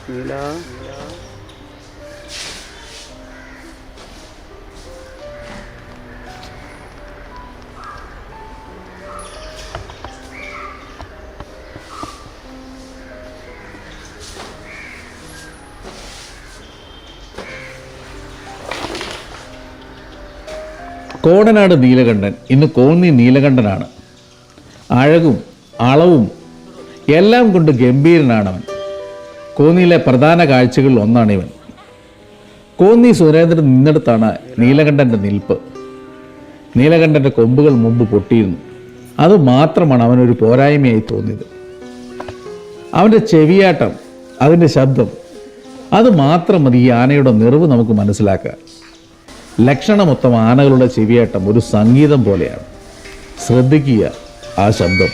നീല കോടനാട് നീലകണ്ഠൻ ഇന്ന് കോന്നി നീലകണ്ഠനാണ്. അഴകും അളവും എല്ലാം കൊണ്ട് ഗംഭീരനാണവൻ. കോന്നിയിലെ പ്രധാന കാഴ്ചകളിൽ ഒന്നാണിവൻ. കോന്നി സുരേന്ദ്രൻ നിന്നിടത്താണ് നീലകണ്ഠൻ്റെ നിൽപ്പ്. നീലകണ്ഠൻ്റെ കൊമ്പുകൾ മുമ്പ് പൊട്ടിയിരുന്നു. അതുമാത്രമാണ് അവനൊരു പോരായ്മയായി തോന്നിയത്. അവൻ്റെ ചെവിയാട്ടം, അതിൻ്റെ ശബ്ദം, അതുമാത്രം മതി ഈ ആനയുടെ നിറവ് നമുക്ക് മനസ്സിലാക്കാൻ. ലക്ഷണമൊത്തം ആനകളുടെ ചെവിയാട്ടം ഒരു സംഗീതം പോലെയാണ്. ശ്രദ്ധിക്കുക ആ ശബ്ദം.